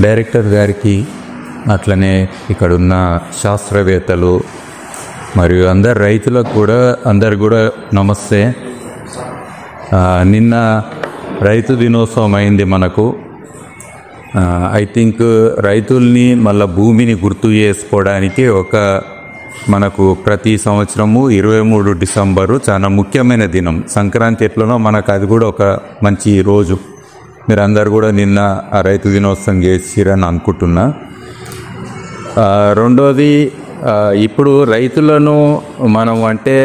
Director గారికి, అట్లనే ఇక్కడున్న శాస్త్రవేత్తలు మరియు అందరు రైతులకు కూడా నమస్తే. నిన్న రైతు దినోత్సవం అయింది మనకు. ఐ థింక్ రైతుల్ని మళ్ళీ భూమిని గుర్తు చేసుకోవడానికి మనకు ప్రతి సంవత్సరము 23 డిసెంబరు చాలా ముఖ్యమైన దినం. సంక్రాంతి ఎట్లనో మనకు అది కూడా ఒక మంచి రోజు. మీరందరూ కూడా నిన్న ఆ రైతు దినోత్సవం చేసిరని అనుకుంటున్నా. రెండోది, ఇప్పుడు రైతులను మనం అంటే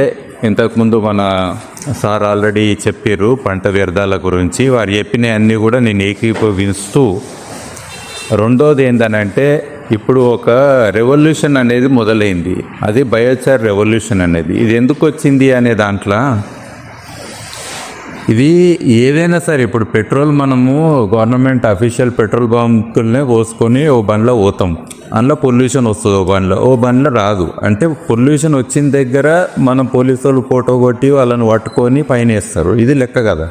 ఇంతకుముందు మన సార్ ఆల్రెడీ చెప్పారు పంట వ్యర్థాల గురించి. వారు చెప్పిన అన్నీ కూడా నేను ఏకీభవిస్తూ, రెండోది ఏంటనంటే ఇప్పుడు ఒక రెవల్యూషన్ అనేది మొదలైంది. అది బయోచార్ రెవల్యూషన్ అనేది. ఇది ఎందుకు వచ్చింది అనే దాంట్లో, ఇది ఏదైనా సరే ఇప్పుడు పెట్రోల్ మనము గవర్నమెంట్ అఫీషియల్ పెట్రోల్ బంకులనే పోసుకొని ఓ బండ్లో పోతాం, అందులో పొల్యూషన్ వస్తుంది. ఓ బండ్లో రాదు. అంటే పొల్యూషన్ వచ్చిన దగ్గర మనం పోలీసు వాళ్ళు ఫోటో కొట్టి వాళ్ళని పట్టుకొని పైన వేస్తారు. ఇది లెక్క కదా.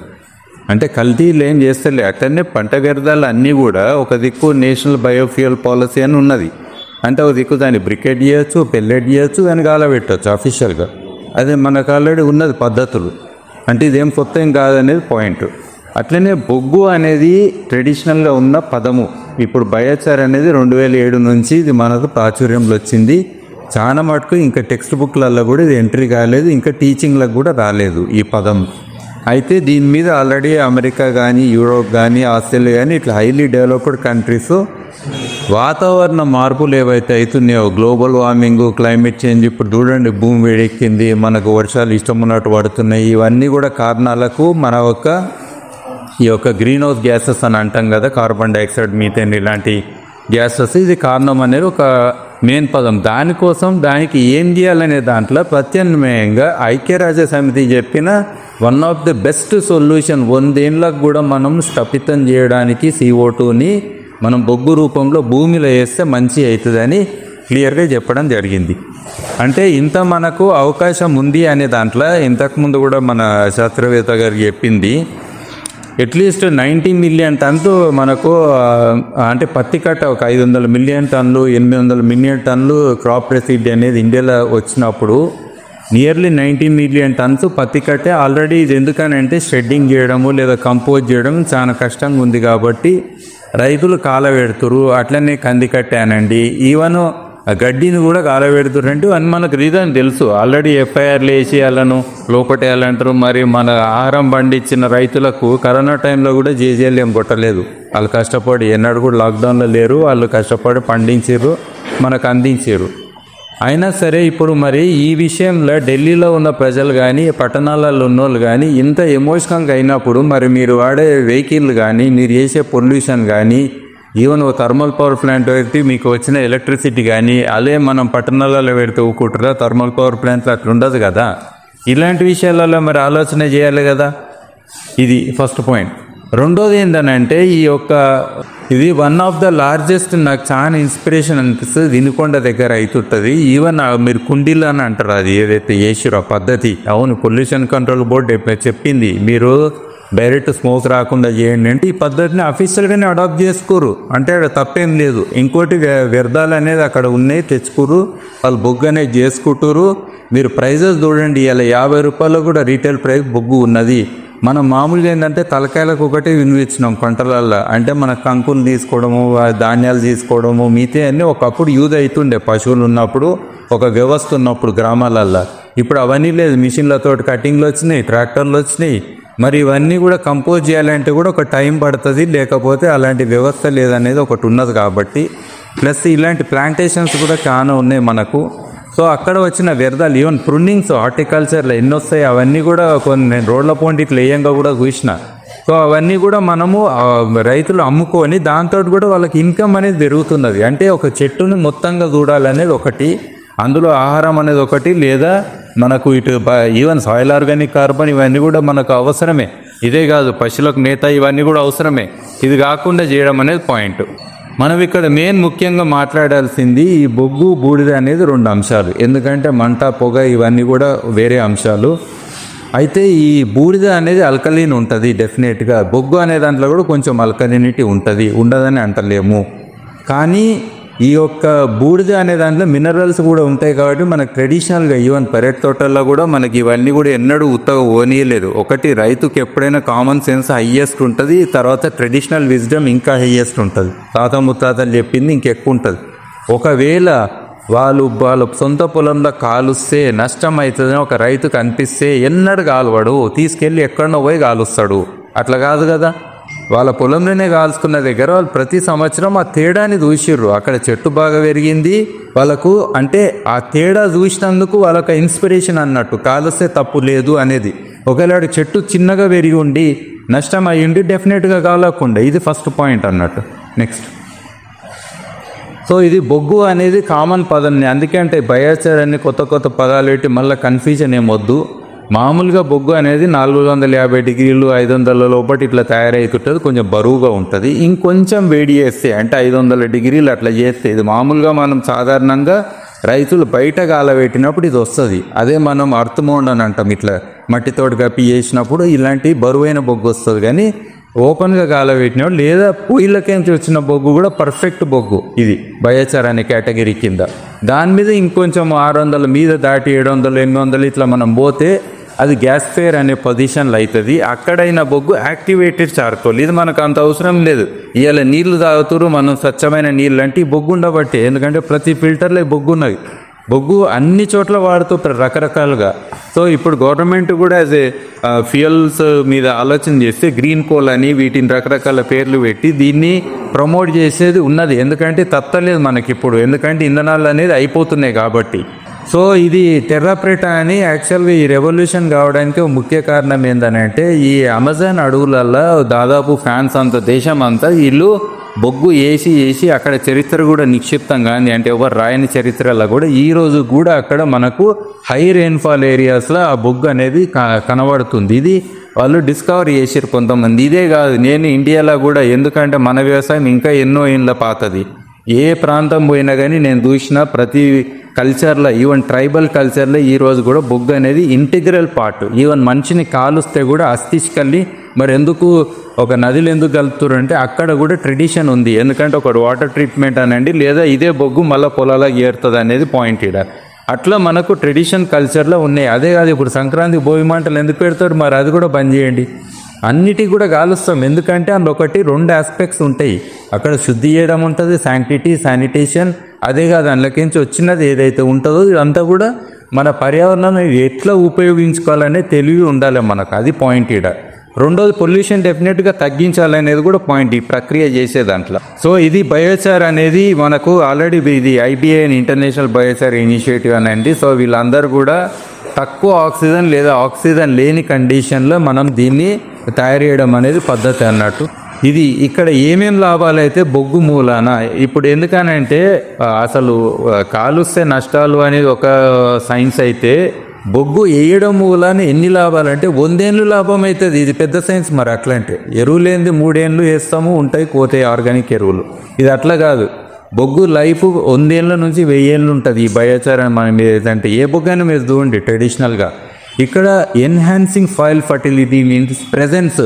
అంటే కల్తీలు ఏం చేస్తలే. అట్లనే పంట వ్యర్థాలు అన్నీ కూడా ఒక దిక్కు నేషనల్ బయోఫ్యూయల్ పాలసీ అని ఉన్నది. అంటే ఒక దిక్కు దాన్ని బ్రికెట్ చేయొచ్చు, పెల్లెట్ చేయొచ్చు, దాన్ని కాలబెట్టచ్చు అఫీషియల్గా. అదే మనకు ఆల్రెడీ ఉన్నది పద్ధతులు. అంటే ఇదేం కొత్త ఏం కాదనేది పాయింట్. అట్లనే బొగ్గు అనేది ట్రెడిషనల్గా ఉన్న పదము. ఇప్పుడు బయోచార్ అనేది 2007 నుంచి ఇది మనకు ప్రాచుర్యంలో వచ్చింది. చాలా మటుకు ఇంకా టెక్స్ట్ బుక్లలో కూడా ఇది ఎంట్రీ కాలేదు, ఇంకా టీచింగ్లకు కూడా రాలేదు ఈ పదం. అయితే దీని మీద ఆల్రెడీ అమెరికా కానీ, యూరోప్ కానీ, ఆస్ట్రేలియా కానీ ఇట్లా హైలీ డెవలప్డ్ కంట్రీస్ వాతావరణ మార్పులు ఏవైతే అవుతున్నాయో, గ్లోబల్ వార్మింగ్, క్లైమేట్ చేంజ్, ఇప్పుడు చూడండి భూమి వేడెక్కింది, మనకు వర్షాలు ఇష్టం ఉన్నట్టు పడుతున్నాయి. ఇవన్నీ కూడా కారణాలకు మన ఈ యొక్క గ్రీన్ హౌస్ గ్యాసెస్ అని అంటాం కదా, కార్బన్ డైఆక్సైడ్, మీథేన్ ఇలాంటి గ్యాసెస్. ఇది కారణం అనేది ఒక మెయిన్ పదం. దానికి ఏం చేయాలనే దాంట్లో ప్రత్యామ్నాయంగా ఐక్యరాజ్య సమితి చెప్పిన one of the best solution 100 ఏళ్ళకు కూడా మనం స్థాపితం చేయడానికి CO2ని మనం బొగ్గు రూపంలో భూమిలో వేస్తే మంచి అవుతుందని క్లియర్గా చెప్పడం జరిగింది. అంటే ఇంత మనకు అవకాశం ఉంది అనే దాంట్లో ఇంతకుముందు కూడా మన శాస్త్రవేత్త గారు చెప్పింది. అట్లీస్ట్ 90 మిలియన్ టన్లు మనకు అంటే పత్తి కట్ట ఒక 500 మిలియన్ టన్లు, 800 మిలియన్ టన్లు క్రాప్ రెసిడ్ అనేది ఇండియాలో వచ్చినప్పుడు నియర్లీ 90 మిలియన్ టన్స్ పత్తి కట్టే ఆల్రెడీ. ఇది ఎందుకనంటే షెడ్డింగ్ చేయడము లేదా కంపోజ్ చేయడం చాలా కష్టంగా ఉంది కాబట్టి రైతులు కాలబెడుతురు. అట్లనే కంది కట్టానండి, ఈవెన్ గడ్డిని కూడా కాలబెడుతురంటే అని మనకు రీజన్ తెలుసు. ఆల్రెడీ FIRలు వేసి వాళ్ళను లోపటేయాలంటారు. మరి మన ఆహారం పండించిన రైతులకు కరోనా టైంలో కూడా JJL ఏం కొట్టలేదు. వాళ్ళు కష్టపడి ఎన్నడూ కూడా లాక్డౌన్లో లేరు, వాళ్ళు కష్టపడి పండించారు, మనకు అందించారు. అయినా సరే ఇప్పుడు మరి ఈ విషయంలో ఢిల్లీలో ఉన్న ప్రజలు కానీ, పట్టణాలలో ఉన్న వాళ్ళు కానీ ఇంత ఎమోషనల్గా అయినప్పుడు మరి మీరు వాడే వెహికల్ కానీ, మీరు చేసే పొల్యూషన్ కానీ, ఈవెన్ ఒక థర్మల్ పవర్ ప్లాంట్ పెడితే మీకు వచ్చిన ఎలక్ట్రిసిటీ కానీ అదే మనం పట్టణాలలో పెడితే ఊకుంటారా? థర్మల్ పవర్ ప్లాంట్లు అట్లా ఉండదు కదా. ఇలాంటి విషయాలలో మరి ఆలోచన చేయాలి కదా. ఇది ఫస్ట్ పాయింట్. రెండోది ఏంటనంటే ఇది వన్ ఆఫ్ ద లార్జెస్ట్, నాకు చాలా ఇన్స్పిరేషన్ అనిపిస్తుంది. వినుకొండ దగ్గర అవుతుంటుంది. ఈవెన్ మీరు కుండీలు అని అంటారు, అది ఏదైతే చేసిరో పద్ధతి. అవును, పొల్యూషన్ కంట్రోల్ బోర్డు చెప్పింది మీరు డైరెక్ట్ స్మోక్ రాకుండా చేయండి అంటే ఈ పద్ధతిని అఫీషియల్గానే అడాప్ట్ చేసుకోరు. అంటే అక్కడ తప్పేం లేదు. ఇంకోటి వ్యర్థాలు అనేది అక్కడ ఉన్నాయి, తెచ్చుకోరు, వాళ్ళు బొగ్గు అనేది చేసుకుంటారు. మీరు ప్రైజెస్ చూడండి, ఇలా 50 రూపాయలు కూడా రీటైల్ ప్రైస్ బొగ్గు ఉన్నది. మనం మామూలుగా ఏంటంటే తలకాయలకు ఒకటే వినిపించినాం పంటలల్లో. అంటే మన కంకులు తీసుకోవడము, ధాన్యాలు తీసుకోవడము, మిగతా అన్నీ ఒకప్పుడు యూజ్ అవుతుండే పశువులు ఉన్నప్పుడు, ఒక వ్యవస్థ ఉన్నప్పుడు గ్రామాలల్లో. ఇప్పుడు అవన్నీ లేదు. మిషన్లతో కటింగ్లు వచ్చినాయి, ట్రాక్టర్లు వచ్చినాయి. మరి ఇవన్నీ కూడా కంపోజ్ చేయాలంటే కూడా ఒక టైం పడుతుంది, లేకపోతే అలాంటి వ్యవస్థ లేదనేది ఒకటి ఉన్నది కాబట్టి. ప్లస్ ఇలాంటి ప్లాంటేషన్స్ కూడా చాలా ఉన్నాయి మనకు. సో అక్కడ వచ్చిన వ్యర్థాలు, ఈవెన్ ప్రూనింగ్స్ హార్టికల్చర్లో ఎన్ని వస్తాయి అవన్నీ కూడా కొన్ని రోడ్ల పోంటి ఇట్లా వేయంగా కూడా చూసిన. సో అవన్నీ కూడా మనము రైతులు అమ్ముకొని దాంతో కూడా వాళ్ళకి ఇన్కమ్ అనేది పెరుగుతున్నది. అంటే ఒక చెట్టుని మొత్తంగా చూడాలనేది ఒకటి, అందులో ఆహారం అనేది ఒకటి, లేదా మనకు ఇటు ఈవెన్ సాయిల్ ఆర్గానిక్ కార్బన్ ఇవన్నీ కూడా మనకు అవసరమే. ఇదే కాదు, పశువులకు మేత ఇవన్నీ కూడా అవసరమే. ఇది కాకుండా చేయడం అనేది పాయింట్. మనం ఇక్కడ మెయిన్ ముఖ్యంగా మాట్లాడాల్సింది ఈ బొగ్గు బూడిద అనేది 2 అంశాలు. ఎందుకంటే మంట, పొగ ఇవన్నీ కూడా వేరే అంశాలు. అయితే ఈ బూడిద అనేది ఆల్కలీన్ ఉంటుంది డెఫినెట్గా. బొగ్గు అనే దాంట్లో కూడా కొంచెం ఆల్కలినిటీ ఉంటుంది, ఉండదని అంటలేము. కానీ ఈ యొక్క బూడిద అనే దాంట్లో మినరల్స్ కూడా ఉంటాయి కాబట్టి మనకు ట్రెడిషనల్గా ఈవెన్ పెరట్ తోటల్లో కూడా మనకి ఇవన్నీ కూడా ఎన్నడూ ఉత్తగా ఓనీయలేదు. ఒకటి రైతుకి ఎప్పుడైనా కామన్ సెన్స్ హయ్యెస్ట్ ఉంటుంది, తర్వాత ట్రెడిషనల్ విజ్డమ్ ఇంకా హయ్యెస్ట్ ఉంటుంది. తాత ముత్తాతలు చెప్పింది ఇంకెక్కువ ఉంటుంది. ఒకవేళ వాళ్ళ సొంత పొలంలో కాలుస్తే నష్టం అవుతుందని ఒక రైతుకు అనిపిస్తే ఎన్నడూ కాలువాడు, తీసుకెళ్ళి ఎక్కడనో పోయి కాలుస్తాడు. అట్లా కాదు కదా, వాళ్ళ పొలంలోనే కాల్చుకున్న దగ్గర వాళ్ళు ప్రతి సంవత్సరం ఆ తేడాని చూసిర్రు. అక్కడ చెట్టు బాగా పెరిగింది వాళ్ళకు, అంటే ఆ తేడా చూసినందుకు వాళ్ళకి ఇన్స్పిరేషన్ అన్నట్టు, కాలుస్తే తప్పు లేదు అనేది. ఒకవేళ చెట్టు చిన్నగా పెరిగి ఉండి నష్టం అయ్యి ఉండి డెఫినెట్గా కాలకుండా, ఇది ఫస్ట్ పాయింట్ అన్నట్టు. నెక్స్ట్, సో ఇది బొగ్గు అనేది కామన్ పదం, అందుకే అంటే బయోచార్ అన్ని కొత్త కొత్త పదాలు పెట్టి మళ్ళీ కన్ఫ్యూజన్ ఏమొద్దు. మామూలుగా బొగ్గు అనేది 450 డిగ్రీలు 500 లోపటి ఇట్లా తయారైతుంటుంది, కొంచెం బరువుగా ఉంటుంది. ఇంకొంచెం వేడి చేస్తే అంటే 500 డిగ్రీలు అట్లా చేస్తే, ఇది మామూలుగా మనం సాధారణంగా రైతులు బయట గాలబెట్టినప్పుడు ఇది వస్తుంది. అదే మనం అర్త్ మౌండ్ అని అంటాం, ఇట్లా మట్టితోటి కప్పి చేసినప్పుడు ఇలాంటి బరువైన బొగ్గు వస్తుంది. కానీ ఓపెన్గా గాలబెట్టినప్పుడు లేదా పొయ్యిలకేంచి వచ్చిన బొగ్గు కూడా పర్ఫెక్ట్ బొగ్గు, ఇది బయోచార్ అనే కేటగిరీ కింద. దాని మీద ఇంకొంచెం 600 మీద దాటి 700 800 ఇట్లా మనం పోతే అది గ్యాస్ ఫేర్ అనే పొజిషన్లో అవుతుంది. అక్కడైన బొగ్గు యాక్టివేటెడ్ చార్కోల్, ఇది మనకు అంత అవసరం లేదు. ఇవాళ నీళ్లు తాగుతారు మనం స్వచ్ఛమైన నీళ్ళు అంటే ఈ బొగ్గు ఉండబట్టే, ఎందుకంటే ప్రతి ఫిల్టర్లో బొగ్గు ఉన్నది. బొగ్గు అన్ని చోట్ల వాడుతూ రకరకాలుగా. సో ఇప్పుడు గవర్నమెంట్ కూడా యాజ్ ఏ ఫ్యూయల్స్ మీద ఆలోచన చేస్తే గ్రీన్ కోల్ అని వీటిని రకరకాల పేర్లు పెట్టి దీన్ని ప్రమోట్ చేసేది ఉన్నది. ఎందుకంటే తప్పలేదు మనకి ఇప్పుడు, ఎందుకంటే ఇంధనాలు అనేది అయిపోతున్నాయి కాబట్టి. సో ఇది టెర్రాప్రెటా అని యాక్చువల్గా ఈ రెవల్యూషన్ కావడానికి ముఖ్య కారణం ఏంటంటే, ఈ అమెజాన్ అడవులలో దాదాపు ఫ్యాన్స్ అంతా దేశం అంతా వీళ్ళు బొగ్గు వేసి అక్కడ చరిత్ర కూడా నిక్షిప్తంగా ఉంది. అంటే ఎవరు రాయని చరిత్రలో కూడా ఈ రోజు కూడా అక్కడ మనకు హై రెయిన్ఫాల్ ఏరియాస్లో ఆ బొగ్గు అనేది కనబడుతుంది. ఇది వాళ్ళు డిస్కవర్ చేసారు కొంతమంది. ఇదే కాదు, నేను ఇండియాలో కూడా, ఎందుకంటే మన వ్యవసాయం ఇంకా ఎన్నో ఏళ్ళ పాతది. ఏ ప్రాంతం పోయినా కానీ నేను చూసిన ప్రతి కల్చర్లో, ఈవెన్ ట్రైబల్ కల్చర్లో ఈరోజు కూడా బొగ్గు అనేది ఇంటిగ్రల్ పార్ట్. ఈవెన్ మనిషిని కాలుస్తే కూడా అస్థిష్కల్లి, మరి ఎందుకు ఒక నదిలో ఎందుకు కలుపుతారు అంటే అక్కడ కూడా ట్రెడిషన్ ఉంది. ఎందుకంటే ఒక వాటర్ ట్రీట్మెంట్ అనండి, లేదా ఇదే బొగ్గు మళ్ళీ పొలాలకు ఏరుతుంది అనేది పాయింట్ ఇక్కడ. అట్లా మనకు ట్రెడిషన్ కల్చర్లో ఉన్నాయి. అదే కాదు, ఇప్పుడు సంక్రాంతి భోగి మంటలు ఎందుకు పెడతారు, మరి అది కూడా బంద్ చేయండి. అన్నిటికీ కూడా కాలుస్తాం, ఎందుకంటే అందులో ఒకటి 2 ఆస్పెక్ట్స్ ఉంటాయి. అక్కడ శుద్ధి చేయడం ఉంటుంది, శాంక్టిటీ శానిటేషన్. అదే కాదు, అందులోకించి వచ్చినది ఏదైతే ఉంటుందో ఇదంతా కూడా మన పర్యావరణాన్ని ఎట్లా ఉపయోగించుకోవాలనే తెలివి ఉండాలి మనకు, అది పాయింట్ ఇక్కడ. రెండోది పొల్యూషన్ డెఫినెట్గా తగ్గించాలనేది కూడా పాయింట్ ఈ ప్రక్రియ చేసే దాంట్లో. సో ఇది బయోచార్ అనేది మనకు ఆల్రెడీ ఇది IBA ఇంటర్నేషనల్ బయోచార్ ఇనిషియేటివ్ అనండి. సో వీళ్ళందరూ కూడా తక్కువ ఆక్సిజన్ లేదా ఆక్సిజన్ లేని కండిషన్లో మనం దీన్ని తయారు చేయడం అనేది పద్ధతి అన్నట్టు. ఇది ఇక్కడ ఏమేం లాభాలు అయితే బొగ్గు మూలాన, ఇప్పుడు ఎందుకనంటే అసలు కాలుస్తే నష్టాలు అనేది ఒక సైన్స్ అయితే, బొగ్గు వేయడం మూలాన ఎన్ని లాభాలు అంటే 100 ఏళ్ళు లాభం అవుతుంది. ఇది పెద్ద సైన్స్. మరి అట్లా అంటే ఎరువులు ఏంది 3 ఏళ్ళు వేస్తాము ఉంటాయి పోతాయి ఆర్గానిక్ ఎరువులు. ఇది అట్లా కాదు, బొగ్గు లైఫ్ 100 ఏళ్ళ నుంచి 1000 ఏళ్ళు ఉంటుంది. ఈ బయోచార్ మనం ఏదంటే ఏ బొగ్గు అని మీరు చూడండి ట్రెడిషనల్గా. ఇక్కడ enhancing soil fertility means presence.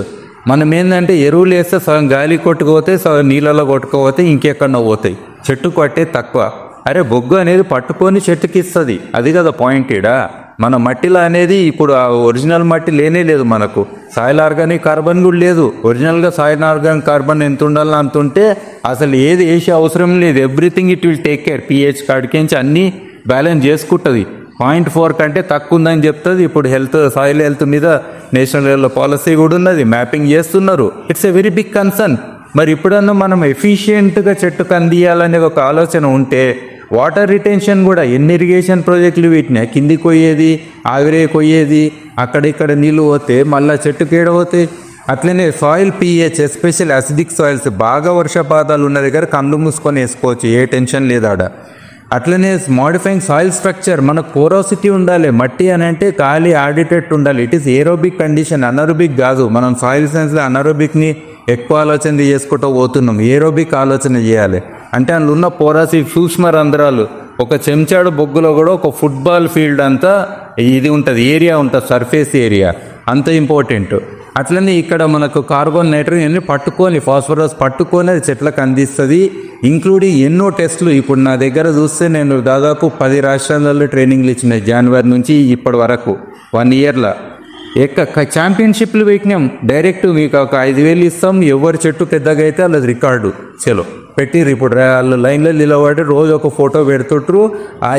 మనం ఏంటంటే ఎరువులు వేస్తే సగం గాలి కొట్టుకుపోతే, సగం నీళ్ళలో కొట్టుకుపోతే, ఇంకెక్కడో పోతాయి, చెట్టు కొట్టే తక్కువ. అరే బొగ్గు అనేది పట్టుకొని చెట్టుకి ఇస్తుంది, అది కదా పాయింట్ ఈడ. మన మట్టిలో అనేది ఇప్పుడు ఆ ఒరిజినల్ మట్టి లేనే లేదు మనకు, సాయిల్ ఆర్గానిక్ కార్బన్ కూడా లేదు. ఒరిజినల్గా సాయిల్ ఆర్గానిక్ కార్బన్ ఎంత ఉండాలని అంత ఉంటే అసలు ఏది వేసే అవసరం లేదు. Everything it will take care. pH కాడికించి అన్నీ బ్యాలెన్స్ చేసుకుంటుంది. 0.4 కంటే తక్కువ ఉందని చెప్తుంది. ఇప్పుడు సాయిల్ హెల్త్ మీద నేషనల్ లెవెల్లో పాలసీ కూడా ఉన్నది, మ్యాపింగ్ చేస్తున్నారు. It's a very big concern. మరి ఇప్పుడన్నా మనం ఎఫిషియెంట్గా చెట్టుకు అందియాలనే ఒక ఆలోచన ఉంటే, వాటర్ రిటెన్షన్ కూడా ఎన్ని ఇరిగేషన్ ప్రాజెక్టులు వీటిని కిందికి పోయేది, ఆవిరే పోయేది, అక్కడిక్కడ నీళ్ళు పోతే మళ్ళీ చెట్టుకి ఏడవుతాయి. అట్లనే soil pH especial acidic soils, బాగా వర్షపాతాలు ఉన్న దగ్గర కళ్ళు మూసుకొని వేసుకోవచ్చు, ఏ టెన్షన్ లేదు ఆడ. అట్లనే మాడిఫైయింగ్ సాయిల్ స్ట్రక్చర్, మనకు పోరోసిటీ ఉండాలి. మట్టి అని అంటే ఖాళీ ఆడిటెట్ ఉండాలి. It is aerobic condition, anaerobic కాదు. మనం సాయిల్ సైన్స్లో అనరోబిక్ని ఎక్కువ ఆలోచన చేసుకుంటూ పోతున్నాం, ఏరోబిక్ ఆలోచన చేయాలి. అంటే అందులో ఉన్న పోరాసి సూక్ష్మ రంధ్రాలు, ఒక చెంచాడు బొగ్గులో కూడా ఒక ఫుట్బాల్ ఫీల్డ్ అంతా ఇది ఉంటుంది, ఏరియా ఉంటుంది, సర్ఫేస్ ఏరియా అంత ఇంపార్టెంట్. అట్లనే ఇక్కడ మనకు కార్బన్ నైట్రోజన్ పట్టుకొని, ఫాస్ఫరస్ పట్టుకొని అది చెట్లకు అందిస్తుంది. ఇంక్లూడింగ్ ఎన్నో టెస్టులు. ఇప్పుడు నా దగ్గర చూస్తే నేను దాదాపు 10 రాష్ట్రాలలో ట్రైనింగ్లు ఇచ్చిన జనవరి నుంచి ఇప్పటి వరకు 1 ఇయర్లో ఛాంపియన్షిప్లు పెట్టినాం. డైరెక్ట్ మీకు ఒక 5,000 ఇస్తాం, ఎవరి చెట్టు పెద్దగా అయితే వాళ్ళది రికార్డు చలో పెట్టిర్రు. ఇప్పుడు వాళ్ళు లైన్లో నిలబడి రోజు ఒక ఫోటో పెడుతుంటారు.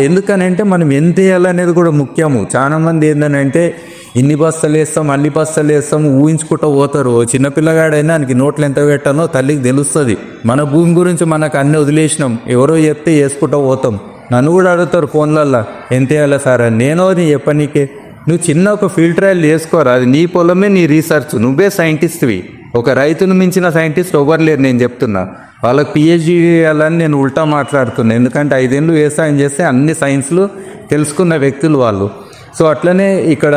ఎందుకనంటే మనం ఎంత వేయాలనేది కూడా ముఖ్యము. చాలామంది ఏంటంటే ఇన్ని బస్తాలు వేస్తాం, అన్ని బస్తాలు వేస్తాం ఊహించుకుంటూ పోతారు. చిన్నపిల్లగాడైనా ఆయనకి నోట్లు ఎంత పెట్టానో తల్లికి తెలుస్తుంది. మన భూమి గురించి మనకు అన్నీ వదిలేసినాం, ఎవరో చెప్తే వేసుకుంటూ పోతాం. నన్ను కూడా అడుగుతారు ఫోన్లల్లో ఎంత వేయాలా సార్ అని. నేనో నీ చెప్పనీకే, నువ్వు చిన్న ఒక ఫీల్డ్ ట్రయల్ చేసుకోరా, అది నీ పొలమే, నీ రీసెర్చ్, నువ్వే సైంటిస్ట్వి. ఒక రైతును మించిన సైంటిస్ట్ ఎవరు లేరు. నేను చెప్తున్నా వాళ్ళకి పిహెచ్డీ చేయాలని నేను ఉల్టా మాట్లాడుతున్నా. ఎందుకంటే 5 ఏళ్ళు వ్యవసాయం చేస్తే అన్ని సైన్స్లు తెలుసుకున్న వ్యక్తులు వాళ్ళు. సో అట్లనే ఇక్కడ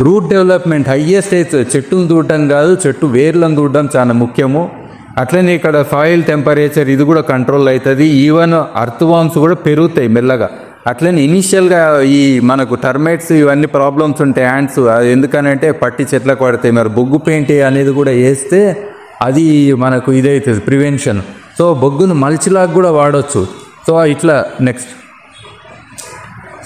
రూట్ డెవలప్మెంట్ హయ్యెస్ట్ అయితే చెట్టును దూడడం కాదు, చెట్టు వేర్లను దూడడం చాలా ముఖ్యము. అట్లనే ఇక్కడ సాయిల్ టెంపరేచర్ ఇది కూడా కంట్రోల్ అవుతుంది. ఈవెన్ అర్త్ వామ్స్ కూడా పెరుగుతాయి మెల్లగా. అట్లనే ఇనీషియల్గా ఈ మనకు టర్మైట్స్ ఇవన్నీ ప్రాబ్లమ్స్ ఉంటాయి, యాండ్స్. అది ఎందుకనంటే పట్టి చెట్లకు పడతాయి. మరి బొగ్గు పెయింట్ అనేది కూడా వేస్తే అది మనకు ఇదవుతుంది ప్రివెన్షన్. సో బొగ్గును మల్చిలాగా కూడా వాడవచ్చు. సో ఇట్లా నెక్స్ట్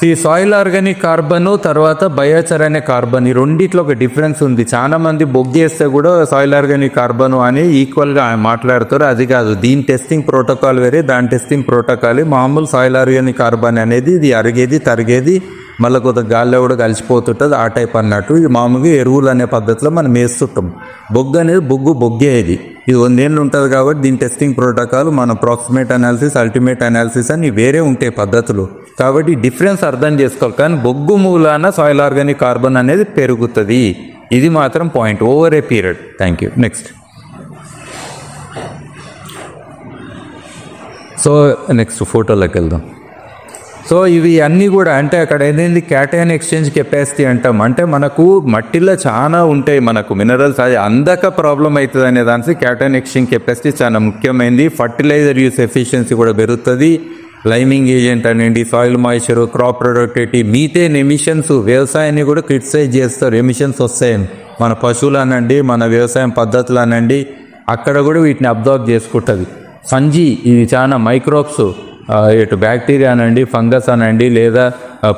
ఈ సాయిల్ ఆర్గానిక్ కార్బన్ తర్వాత బయోచర్ అనే కార్బన్, ఈ రెండిట్లో ఒక డిఫరెన్స్ ఉంది. చాలా మంది బొగ్గు వేస్తే కూడా సాయిల్ ఆర్గానిక్ కార్బన్ అని ఈక్వల్గా మాట్లాడతారు. అది కాదు, దీని టెస్టింగ్ ప్రోటోకాల్ వేరే, దాని టెస్టింగ్ ప్రోటోకాల్. మామూలు సాయిల్ ఆర్గానిక్ కార్బన్ అనేది ఇది అరిగేది తరిగేది మళ్ళీ కొంత గాల్లో కూడా కలిసిపోతుంటుంది, ఆ టైప్ అన్నట్టు. ఇది మామూలుగా ఎరువులు అనే పద్ధతిలో మనం వేస్తుంటాం. బొగ్గు అనేది బొగ్గే ఇది 1 ఏళ్ళు ఉంటుంది కాబట్టి దీని టెస్టింగ్ ప్రోటోకాల్ మన ప్రాక్సిమేట్ అనాలిసిస్, అల్టిమేట్ అనాలిసిస్ అని వేరే ఉంటాయి పద్ధతులు. కాబట్టి డిఫరెన్స్ అర్థం చేసుకోవాలి. కానీ బొగ్గు మూలాన సాయిల్ ఆర్గానిక్ కార్బన్ అనేది పెరుగుతుంది. ఇది మాత్రం point over a period. Thank you. Next. So next ఫోటోలోకి వెళ్దాం. సో ఇవి అన్నీ కూడా అంటే అక్కడ ఏంటంటే క్యాటయాన్ ఎక్స్చేంజ్ కెపాసిటీ అంటాం. అంటే మనకు మట్టిలో చాలా ఉంటాయి మనకు మినరల్స్, అది అందక ప్రాబ్లం అవుతుంది అనే దానికి క్యాటయాన్ ఎక్స్చేంజ్ కెపాసిటీ చాలా ముఖ్యమైనది. ఫర్టిలైజర్ యూస్ ఎఫిషియన్సీ కూడా పెరుగుతుంది. లైమింగ్ ఏజెంట్ అనండి, soil moisture, crop productivity, methane emissions. వ్యవసాయాన్ని కూడా క్రిటిసైజ్ చేస్తారు, ఎమిషన్స్ వస్తాయని. మన పశువులు అనండి, మన వ్యవసాయం పద్ధతులు అనండి, అక్కడ కూడా వీటిని అబ్జర్వ్ చేసుకుంటుంది. ఫంజీ, ఇది చాలా మైక్రోబ్స్, ఇటు బ్యాక్టీరియా అనండి, ఫంగస్ అనండి, లేదా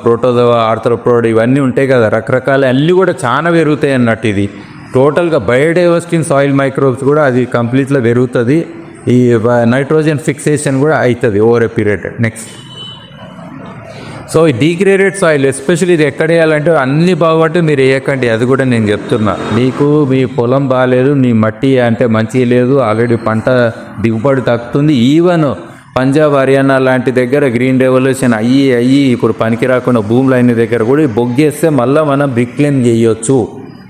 ప్రోటోజోవా, ఆర్థ్రోపోడ్ ఇవన్నీ ఉంటాయి కదా, రకరకాల అన్నీ కూడా చాలా పెరుగుతాయి అన్నట్టు. ఇది టోటల్గా బయోడైవర్సిటీ ఇన్ సాయిల్ మైక్రోబ్స్ కూడా అది కంప్లీట్గా పెరుగుతుంది. ఈ నైట్రోజన్ ఫిక్సేషన్ కూడా అవుతుంది over a period. Next. So ఈ డీగ్రేడెడ్ సాయిల్ ఎస్పెషల్లీ ఇది ఎక్కడ వేయాలంటే అన్ని బాగుంటే మీరు వేయకండి. అది కూడా నేను చెప్తున్నా. మీకు మీ పొలం బాగాలేదు, నీ మట్టి అంటే మంచిగా లేదు, ఆల్రెడీ పంట దిగుబడి తగ్గుతుంది. ఈవెన్ పంజాబ్, హర్యానా లాంటి దగ్గర గ్రీన్ రెవల్యూషన్ అయ్యి ఇప్పుడు పనికి రాకుండా భూములు అయిన దగ్గర కూడా బొగ్గేస్తే మళ్ళీ మనం బ్రిక్లెయిమ్ చేయొచ్చు.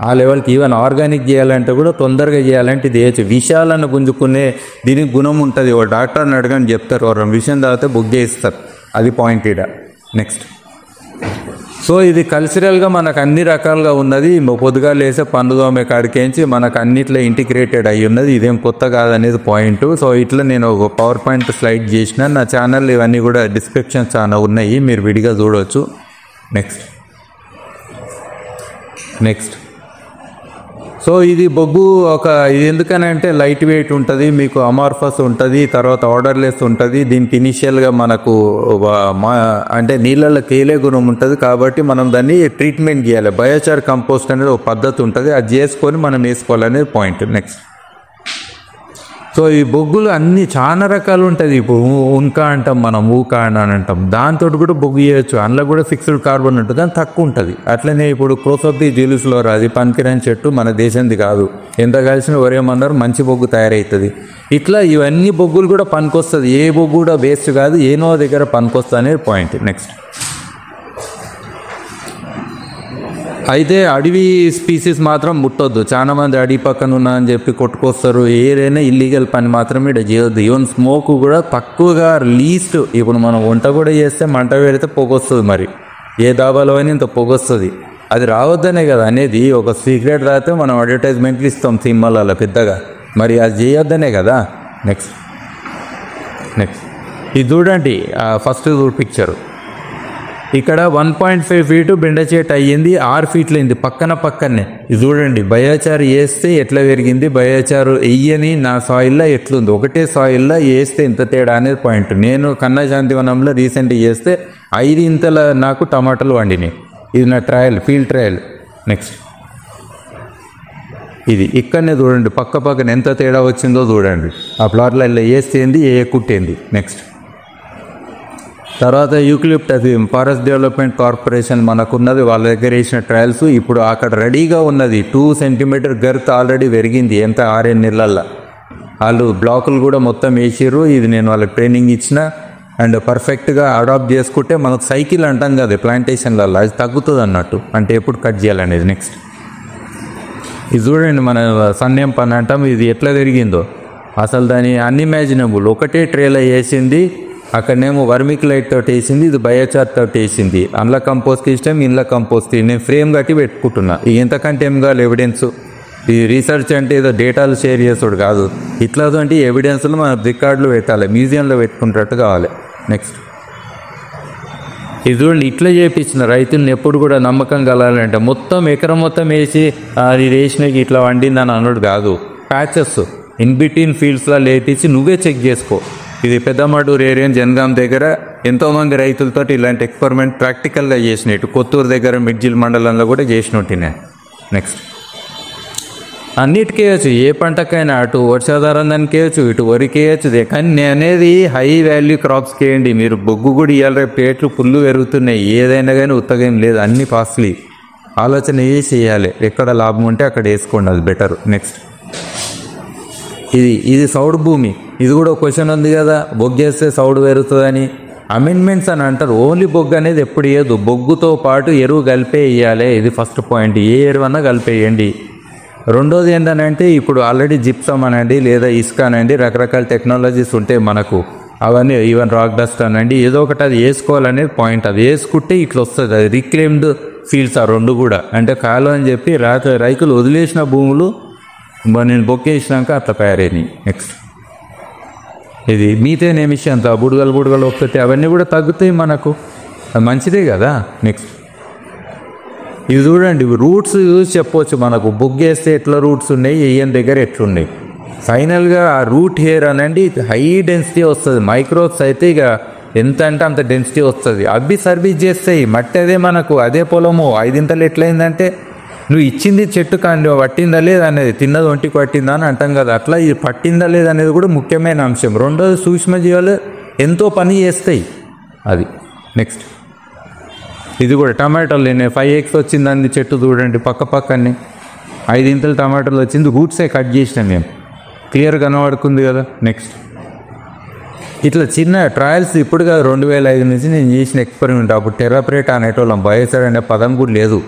ఆ లెవెల్కి ఈవెన్ ఆర్గానిక్ చేయాలంటే కూడా తొందరగా చేయాలంటే ఇది చేయొచ్చు. విషయాలను గుంజుకునే దీనికి గుణం ఉంటుంది. ఓ డాక్టర్ని అడగని చెప్తారు, ఒక విషయం తాగితే బొగ్గే ఇస్తారు. అది పాయింట్ ఇడ. నెక్స్ట్. సో ఇది కల్చరల్గా మనకు అన్ని రకాలుగా ఉన్నది. పొద్దుగా లేసే పన్ను దోమే కాడికేంచి మనకు అన్నిట్లో ఇంటిగ్రేటెడ్ అయ్యి ఉన్నది. ఇదేం కొత్త కాదనేది పాయింట్. సో ఇట్లా నేను ఒక పవర్ పాయింట్ స్లైడ్ చేసిన. నా ఛానల్ ఇవన్నీ కూడా డిస్క్రిప్షన్ చాలా ఉన్నాయి, మీరు విడిగా చూడవచ్చు. నెక్స్ట్. సో ఇది బొగ్గు ఇది ఎందుకనంటే లైట్ వెయిట్ ఉంటుంది, మీకు అమార్ఫస్ ఉంటుంది, తర్వాత ఆర్డర్లెస్ ఉంటుంది. దీనికి ఇనిషియల్గా మనకు అంటే నీళ్ళల్లో తేలే గుణం ఉంటుంది. కాబట్టి మనం దాన్ని ట్రీట్మెంట్ చేయాలి. బయోచార్ కంపోస్ట్ అనేది ఒక పద్ధతి ఉంటుంది, అది చేసుకొని మనం వేసుకోవాలనేది పాయింట్. నెక్స్ట్. సో ఈ బొగ్గులు అన్నీ చాలా రకాలు ఉంటుంది. ఇప్పుడు ఉన్కా అంటాం మనం, ఊకా అని అంటాం. దాంతో కూడా బొగ్గు చేయొచ్చు. అందులో కూడా ఫిక్స్డ్ కార్బన్ ఉంటుంది, దాని తక్కువ ఉంటుంది. అట్లనే ఇప్పుడు క్రోసోప్ది జ్యూలిస్లోర్, అది పనికిరాని చెట్టు, మన దేశంది కాదు. ఎంత కలిసిన వరేమన్నారు మంచి బొగ్గు తయారవుతుంది. ఇట్లా ఇవన్నీ బొగ్గులు కూడా పనికొస్తుంది. ఏ బొగ్గు కూడా వేస్ట్ కాదు, ఏనో దగ్గర పనికొస్తుంది అనేది పాయింట్. నెక్స్ట్. అయితే అడవి స్పీసీస్ మాత్రం ముట్టొద్దు. చాలా మంది అడవి పక్కన ఉన్నా అని చెప్పి కొట్టుకొస్తారు. ఏదైనా ఇల్లీగల్ పని మాత్రం ఇక్కడ చేయొద్దు. ఈవెన్ స్మోక్ కూడా తక్కువగా లీస్ట్. ఇప్పుడు మనం వంట కూడా చేస్తే మంట పెడితే పొగొస్తుంది. మరి ఏ దాబాలో అయినా ఇంత పొగొస్తుంది. అది రావద్దనే కదా అనేది. ఒక సీక్రెట్ రాస్తే మనం అడ్వర్టైజ్మెంట్లు ఇస్తాం సినిమాలలో పెద్దగా, మరి అది చేయొద్దనే కదా. నెక్స్ట్. ఇది చూడండి, ఫస్ట్ పిక్చరు. ఇక్కడ 1.5 ఫీటు బెండ చెట్టు అయ్యింది, 6 ఫీట్లు అయింది పక్కనే. ఇది చూడండి, బయోచార్ వేస్తే ఎట్లా పెరిగింది, బయోచారు వెయ్యని నా సాయిల్లో ఎట్లుంది, ఒకటే సాయిల్లో వేస్తే ఇంత తేడా అనేది పాయింట్. నేను కన్నా శాంతివనంలో రీసెంట్గా చేస్తే 5 ఇంతల నాకు టమాటాలు వండినాయి. ఇది నా ఫీల్డ్ ట్రయల్. నెక్స్ట్ ఇది ఇక్కడనే చూడండి, పక్కన ఎంత తేడా వచ్చిందో చూడండి. ఆ ప్లాట్లో ఇలా వేస్తేంది, ఏ కుట్టేంది. నెక్స్ట్ తర్వాత యూక్లిప్టస్ ఫారెస్ట్ డెవలప్మెంట్ కార్పొరేషన్ మనకున్నది, వాళ్ళ దగ్గర వేసిన ట్రయల్స్. ఇప్పుడు అక్కడ రెడీగా ఉన్నది 2 సెంటీమీటర్ గర్త్ ఆల్రెడీ పెరిగింది, ఎంత 6 నెలల్లో. వాళ్ళు బ్లాకులు కూడా మొత్తం వేసిర్రు. ఇది నేను వాళ్ళకి ట్రైనింగ్ ఇచ్చిన. అండ్ పర్ఫెక్ట్గా అడాప్ట్ చేసుకుంటే మనకు సైకిల్ అంటాం కదా ప్లాంటేషన్లలో, అది తగ్గుతుంది అన్నట్టు, అంటే ఎప్పుడు కట్ చేయాలనేది. నెక్స్ట్ ఇది చూడండి, మన సన్యం పని అంటాం, ఇది ఎట్లా పెరిగిందో అసలు దాని అన్ఇమాజినబుల్. ఒకటే ట్రేలో వేసింది, అక్కడనేమో వర్మిక్లైట్ తోటి వేసింది, ఇది బయోచార్ తోటి వేసింది. అందులో కంపోస్ట్ ఇష్టం, ఇంట్లో కంపోస్ట్. నేను ఫ్రేమ్ కట్టి పెట్టుకుంటున్నా. ఎంతకంటే ఏం కావాలి ఎవిడెన్స్. ఈ రీసెర్చ్ అంటే ఏదో డేటాలు షేర్ చేసాడు కాదు, ఇట్లాంటి ఎవిడెన్స్లు మన రికార్డులు పెట్టాలి, మ్యూజియంలో పెట్టుకునేటట్టు కావాలి. నెక్స్ట్ ఇది చూడండి, ఇట్లా చేయించిన రైతులను ఎప్పుడు కూడా నమ్మకం కలాలంటే మొత్తం ఎకరం మొత్తం వేసి అది వేసినకి ఇట్లా వండిందని అన్నాడు కాదు. ప్యాచెస్ ఇన్ బిట్వీన్ ఫీల్డ్స్లో లేపించి నువ్వే చెక్ చేసుకో. ఇది పెద్దమడూరు ఏరియా జనగాం దగ్గర ఎంతోమంది రైతులతో ఇలాంటి ఎక్స్పెరిమెంట్ ప్రాక్టికల్గా చేసినట్టు, కొత్తూరు దగ్గర మిడ్జిల్ మండలంలో కూడా చేసినట్టు. నెక్స్ట్ అన్నిటికీ వేయచ్చు, ఏ పంటకైనా, అటు వర్షాధారం దానికి వేయచ్చు, ఇటు వరికి వేయచ్చు. కానీ నేను అనేది హై వాల్యూ క్రాప్స్కి వేయండి. మీరు బొగ్గు కూడా ఇవాళ రేపు రేట్లు ఫుల్ పెరుగుతున్నాయి, ఏదైనా కానీ ఉత్తగేం లేదు, అన్ని కాస్ట్లీ. ఆలోచన చేసి వేయాలి, ఎక్కడ లాభం ఉంటే అక్కడ వేసుకోండి, అది బెటర్. నెక్స్ట్ ఇది సౌడు భూమి. ఇది కూడా క్వశ్చన్ ఉంది కదా, బొగ్గేస్తే సౌడు పెరుగుతుందని. అమెండ్మెంట్స్ అని అంటారు. ఓన్లీ బొగ్గు అనేది ఎప్పుడు వేయదు, బొగ్గుతో పాటు ఎరువు కలిపే వేయాలి. ఇది ఫస్ట్ పాయింట్, ఏ ఎరువు అన్నా కలిపేయండి. రెండోది ఏంటంటే ఇప్పుడు ఆల్రెడీ జిప్సమ్ అనండి లేదా ఇసుక అనండి, రకరకాల టెక్నాలజీస్ ఉంటాయి మనకు. అవన్నీ ఈవెన్ రాక్ డస్ట్ అనండి, ఏదో ఒకటి అది వేసుకోవాలనేది పాయింట్. అది వేసుకుంటే ఇట్లా వస్తుంది, అది రిక్లెయిమ్డ్ ఫీల్డ్స్ ఆ రెండు కూడా. అంటే కాలం అని చెప్పి రైతులు వదిలేసిన భూములు నేను బొక్కేసినాక అట్లా తయారైనాయి. నెక్స్ట్ ఇది మీథేన్ ఎమిషన్స్, బుడగలు వస్తుంది, అవన్నీ కూడా తగ్గుతాయి మనకు, అది మంచిదే కదా. నెక్స్ట్ ఇది చూడండి, రూట్స్ చూసి చెప్పవచ్చు మనకు, బొగ్గేస్తే ఎట్లా రూట్స్ ఉన్నాయి, ఏఎన్ దగ్గర ఎట్లున్నాయి. ఫైనల్గా ఆ రూట్ హెయిర్ అనండి హై డెన్సిటీ వస్తుంది. మైక్రోబ్స్ అయితే ఇక ఎంత అంటే అంత డెన్సిటీ వస్తుంది. అవి సర్వీస్ చేస్తాయి. మట్టి అదే మనకు, అదే పొలము 5 ఎట్లయిందంటే నువ్వు ఇచ్చింది చెట్టు కానీ పట్టిందా లేదనేది, తిన్నది ఒంటికి పట్టిందా అని అంటాం కదా, అట్లా ఇది పట్టిందా లేదనేది కూడా ముఖ్యమైన అంశం. రెండోది సూక్ష్మజీవాలు ఎంతో పని చేస్తాయి అది. నెక్స్ట్ ఇది కూడా టమాటాలు, నేను 5x వచ్చిందండి చెట్టు చూడండి, పక్కనే 5 టమాటాలు వచ్చింది, రూట్సే కట్ చేసినాం మేము, క్లియర్ కనబడుతుంది కదా. నెక్స్ట్ ఇట్లా చిన్న ట్రయల్స్ ఇప్పుడు కాదు, 2005 నుంచి నేను చేసిన ఎక్స్పెరిమెంట్. అప్పుడు టెరాప్రేట్ అనేటోళ్ళం, బయోసైడ్ అనే పదం కూడా లేదు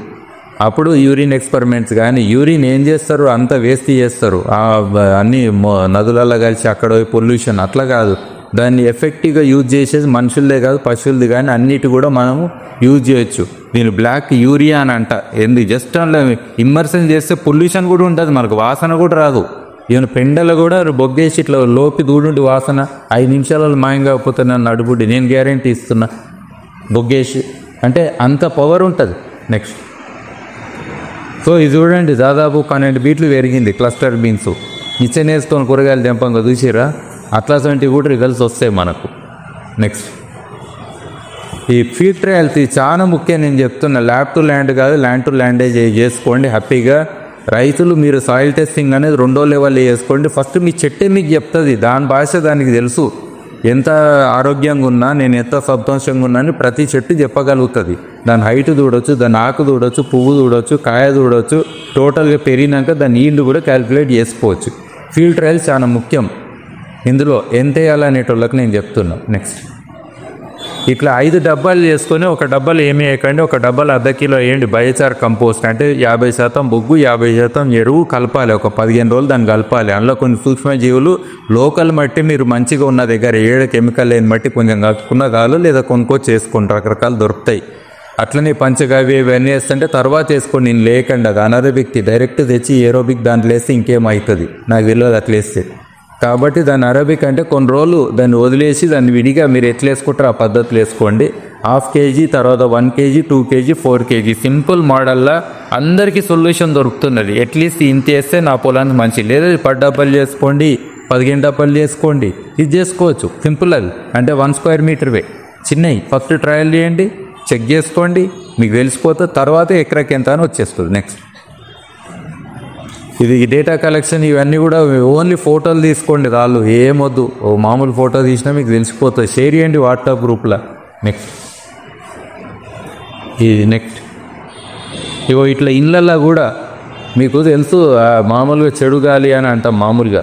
అప్పుడు. యూరిన్ ఎక్స్పెరిమెంట్స్ కానీ, యూరిన్ ఏం చేస్తారు, అంతా వేస్ట్ చేస్తారు, అన్నీ నదులలో కలిసి అక్కడ పొల్యూషన్. అట్లా కాదు, దాన్ని ఎఫెక్టివ్గా యూజ్ చేసేది మనుషులదే కాదు పశువులది కానీ అన్నిటి కూడా మనము యూజ్ చేయొచ్చు. దీన్ని బ్లాక్ యూరియా అని అంట. ఎందుకు జస్ట్ అలా ఇమ్మర్షన్ చేస్తే పొల్యూషన్ కూడా ఉంటుంది, మనకు వాసన కూడా రాదు. ఈవెన్ పెండలు కూడా బొగ్గేసి ఇట్లా లోపి దూడుండి వాసన 5 నిమిషాలలో మాయం కాకపోతే నన్ను అడుగుడి, నేను గ్యారెంటీ ఇస్తున్నా. బొగ్గేసి అంటే అంత పవర్ ఉంటుంది. నెక్స్ట్ సో ఇది చూడండి, దాదాపు 12 ఫీట్లు పెరిగింది క్లస్టర్ బీన్స్. నిచ్చెనేసుకొని కూరగాయలు తెంపంగా చూసిరా, అట్లాంటివి కూడా రిజల్ట్స్ వస్తాయి మనకు. నెక్స్ట్ ఈ ఫీల్డ్ ట్రయల్స్ చాలా ముఖ్యం. నేను చెప్తున్నా, ల్యాబ్ టు ల్యాండ్ కాదు, ల్యాండ్ టు ల్యాండే చేసుకోండి హ్యాపీగా. రైతులు మీరు సాయిల్ టెస్టింగ్ అనేది 2వ లెవెల్లో చేసుకోండి. ఫస్ట్ మీ చెట్టే మీకు చెప్తుంది, దాని భాష దానికి తెలుసు. ఎంత ఆరోగ్యంగా ఉన్నా, నేను ఎంత సంతోషంగా ఉన్నా అని ప్రతి చెట్టు చెప్పగలుగుతుంది. దాని హైట్ చూడవచ్చు, దాని ఆకు చూడవచ్చు, పువ్వు చూడవచ్చు, కాయ చూడవచ్చు. టోటల్గా పెరిగినాక దాని ఈల్డ్ కూడా క్యాలిక్యులేట్ చేసుకోవచ్చు. ఫీల్డ్ ట్రయల్స్ చాలా ముఖ్యం. ఇందులో ఎంత వేయాలనేటోళ్ళకి నేను చెప్తున్నా. నెక్స్ట్ ఇట్లా 5 డబ్బాలు చేసుకొని, ఒక డబ్బాలు ఏమి వేయకండి, ఒక డబ్బాలు 1/2 కిలో వేయండి బయోచార్ కంపోస్ట్. అంటే 50% బొగ్గు 50% ఎరువు కలపాలి. ఒక 15 రోజులు దాన్ని కలపాలి. అందులో కొన్ని సూక్ష్మజీవులు లోకల్ మట్టి మీరు మంచిగా ఉన్న దగ్గర, కెమికల్ లేని మట్టి కొంచెం కలుపుకున్న కాదు, లేదా కొనుక్కొచ్చి చేసుకుంటారు, రకరకాలు దొరుకుతాయి. అట్లనే పంచగవ్య ఇవన్నీ వేస్తుంటే తర్వాత వేసుకొని, నేను లేకండి, అది అనరోబిక్. డైరెక్ట్ తెచ్చి ఏరోబిక్ దాంట్లో వేస్తే ఇంకేమవుతుంది నాకు తెలియదు అట్లా వేస్తే. కాబట్టి దాన్ని అరబిక్ అంటే కొన్ని రోజులు దాన్ని వదిలేసి దాన్ని విడిగా మీరు ఎట్లా వేసుకుంటారో ఆ పద్ధతులు వేసుకోండి. హాఫ్ కేజీ, తర్వాత 1 kg, 2 kg, 4 kg సింపుల్ మోడల్లో అందరికీ సొల్యూషన్ దొరుకుతున్నది. అట్లీస్ట్ ఇంత వేస్తే నా పొలానికి మంచి, లేదా 10 డబ్బాలు చేసుకోండి, 15 డబ్బాలు చేసుకోండి, ఇది చేసుకోవచ్చు. సింపుల్ అది. అంటే 1 square meter చిన్నవి ఫస్ట్ ట్రయల్ చేయండి, చెక్ చేసుకోండి, మీకు తెలిసిపోతే తర్వాత ఎకరాకి ఎంత అని వచ్చేస్తుంది. నెక్స్ట్ ఇది డేటా కలెక్షన్, ఇవన్నీ కూడా ఓన్లీ ఫోటోలు తీసుకోండి, రాళ్ళు ఏమొద్దు, ఓ మామూలు ఫోటో తీసినా మీకు తెలిసిపోతుంది. షేర్ చేయండి వాట్సాప్ గ్రూప్లో. నెక్స్ట్ ఇది నెక్స్ట్ ఇగో ఇట్లా ఇళ్ళల్లో కూడా మీకు తెలుసు మామూలుగా చెడు గాలి అని అంటాం. మామూలుగా